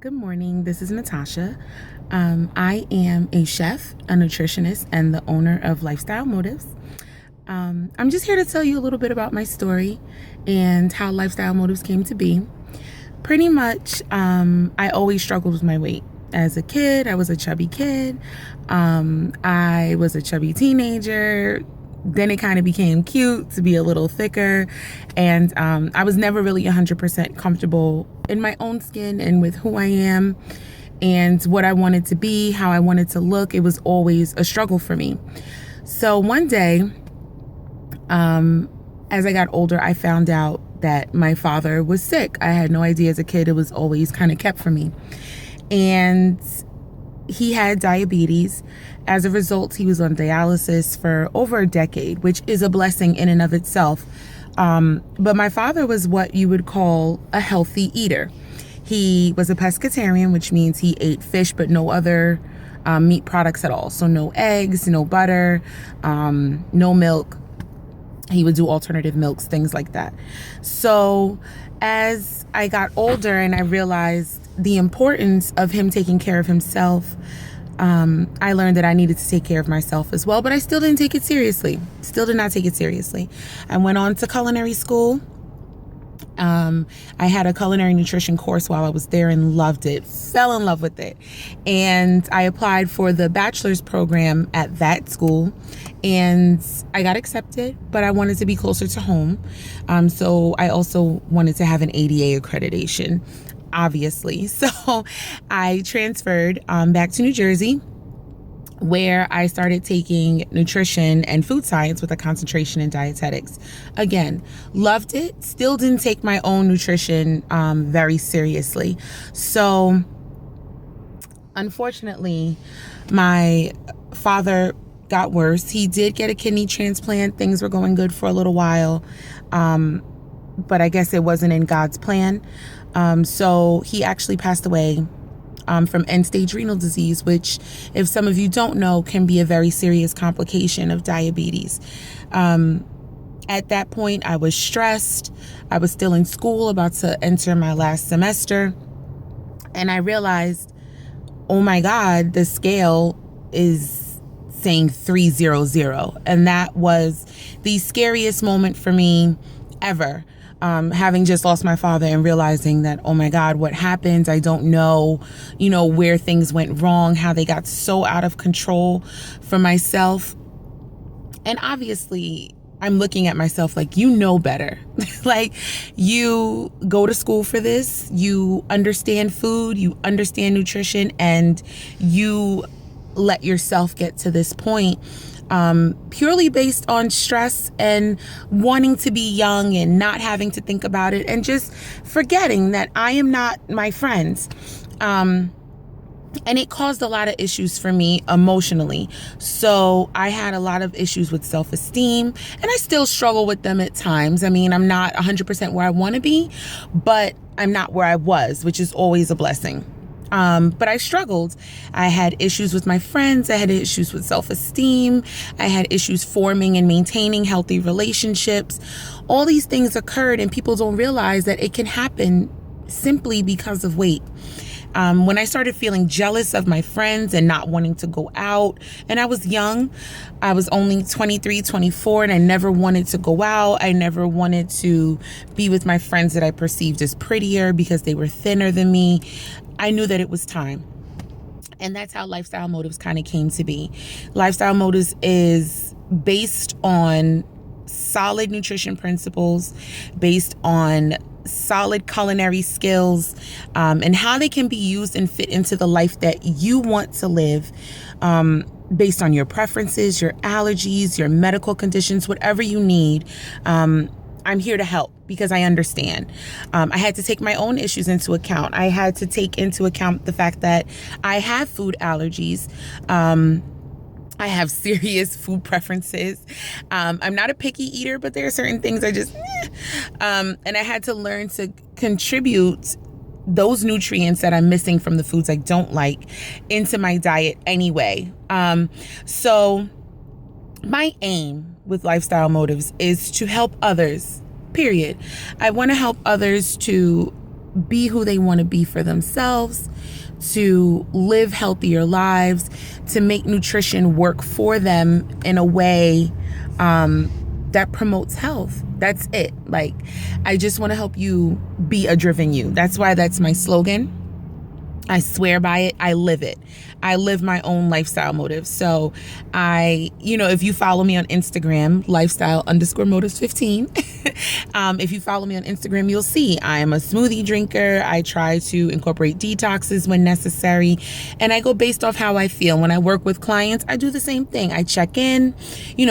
Good morning. This is Natasha. I am a chef, a nutritionist, and the owner of Lifestyle Motives. I'm just here to tell you a little bit about my story and how Lifestyle Motives came to be. Pretty much, I always struggled with my weight. As a kid, I was a chubby kid. I was a chubby teenager. Then it kind of became cute to be a little thicker. And I was never really 100% comfortable in my own skin and with who I am and what I wanted to be, how I wanted to look. It was always a struggle for me. So one day, as I got older, I found out that my father was sick. I had no idea as a kid. It was always kind of kept from me. And he had diabetes. As a result, he was on dialysis for over a decade, which is a blessing in and of itself. But my father was what you would call a healthy eater. He was a pescatarian, which means he ate fish, but no other meat products at all. So no eggs, no butter, no milk. He would do alternative milks, things like that. So as I got older and I realized the importance of him taking care of himself, I learned that I needed to take care of myself as well, but I still didn't take it seriously. Still did not take it seriously. I went on to culinary school. I had a culinary nutrition course while I was there and loved it, fell in love with it. And I applied for the bachelor's program at that school and I got accepted, but I wanted to be closer to home. So I also wanted to have an ADA accreditation, obviously. So I transferred back to New Jersey, where I started taking nutrition and food science with a concentration in dietetics. Again, loved it. Still didn't take my own nutrition very seriously. So unfortunately, my father got worse. He did get a kidney transplant. Things were going good for a little while. But I guess it wasn't in God's plan. So he actually passed away from end-stage renal disease, which, if some of you don't know, can be a very serious complication of diabetes. At that point, I was stressed. I was still in school, about to enter my last semester. And I realized, oh my God, the scale is saying 300. And that was the scariest moment for me ever. Having just lost my father and realizing that, oh my God, what happened? I don't know, where things went wrong, how they got so out of control for myself. And obviously, I'm looking at myself like, better. Like, you go to school for this, you understand food, you understand nutrition, and you let yourself get to this point. Purely based on stress and wanting to be young and not having to think about it and just forgetting that I am not my friends. And it caused a lot of issues for me emotionally. So I had a lot of issues with self-esteem, and I still struggle with them at times. I mean, I'm not 100% where I want to be, but I'm not where I was, which is always a blessing. But I struggled. I had issues with my friends. I had issues with self-esteem. I had issues forming and maintaining healthy relationships. All these things occurred, and people don't realize that it can happen simply because of weight. When I started feeling jealous of my friends and not wanting to go out, and I was young, I was only 23, 24, and I never wanted to go out. I never wanted to be with my friends that I perceived as prettier because they were thinner than me. I knew that it was time. And that's how Lifestyle Motives kind of came to be. Lifestyle Motives is based on solid nutrition principles, based on solid culinary skills, and how they can be used and fit into the life that you want to live, based on your preferences, your allergies, your medical conditions, whatever you need. I'm here to help because I understand. I had to take my own issues into account. I had to take into account the fact that I have food allergies. I have serious food preferences. I'm not a picky eater, but there are certain things I just, and I had to learn to contribute those nutrients that I'm missing from the foods I don't like into my diet anyway. So my aim with Lifestyle Motives is to help others, period. I want to help others to be who they want to be for themselves, to live healthier lives, to make nutrition work for them in a way that promotes health. That's it. Like, I just want to help you be a driven you. That's why that's my slogan. I swear by it. I live it. I live my own lifestyle motives. So if you follow me on Instagram, lifestyle_motives15, if you follow me on Instagram, you'll see I am a smoothie drinker. I try to incorporate detoxes when necessary, and I go based off how I feel. When I work with clients, I do the same thing. I check in,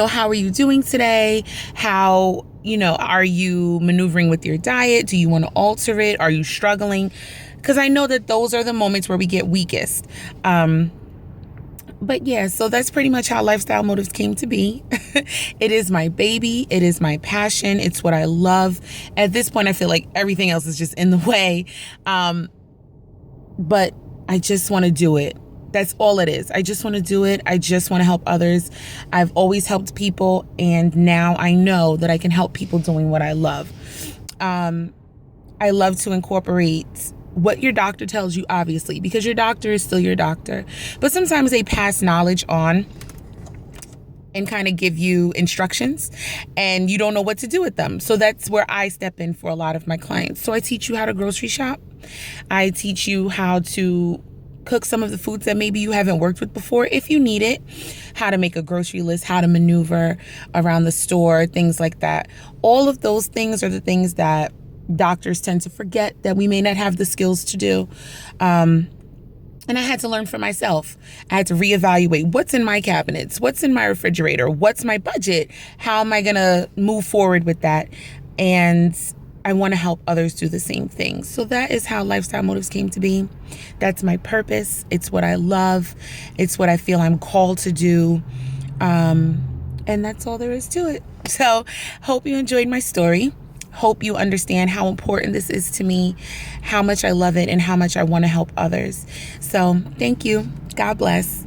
how are you doing today? How, are you maneuvering with your diet? Do you want to alter it? Are you struggling? Because I know that those are the moments where we get weakest. But yeah, so that's pretty much how Lifestyle Motives came to be. It is my baby. It is my passion. It's what I love. At this point, I feel like everything else is just in the way. But I just want to do it. That's all it is. I just want to do it. I just want to help others. I've always helped people, and now I know that I can help people doing what I love. I love to incorporate what your doctor tells you, obviously, because your doctor is still your doctor. But sometimes they pass knowledge on and kind of give you instructions, and you don't know what to do with them. So that's where I step in for a lot of my clients. So I teach you how to grocery shop. I teach you how to cook some of the foods that maybe you haven't worked with before if you need it, how to make a grocery list, how to maneuver around the store, things like that. All of those things are the things that doctors tend to forget that we may not have the skills to do. And I had to learn for myself. I had to reevaluate what's in my cabinets, what's in my refrigerator, what's my budget, how am I going to move forward with that? And I want to help others do the same thing. So that is how Lifestyle Motives came to be. That's my purpose. It's what I love. It's what I feel I'm called to do. And that's all there is to it. So hope you enjoyed my story. Hope you understand how important this is to me, how much I love it, and how much I want to help others. So thank you. God bless.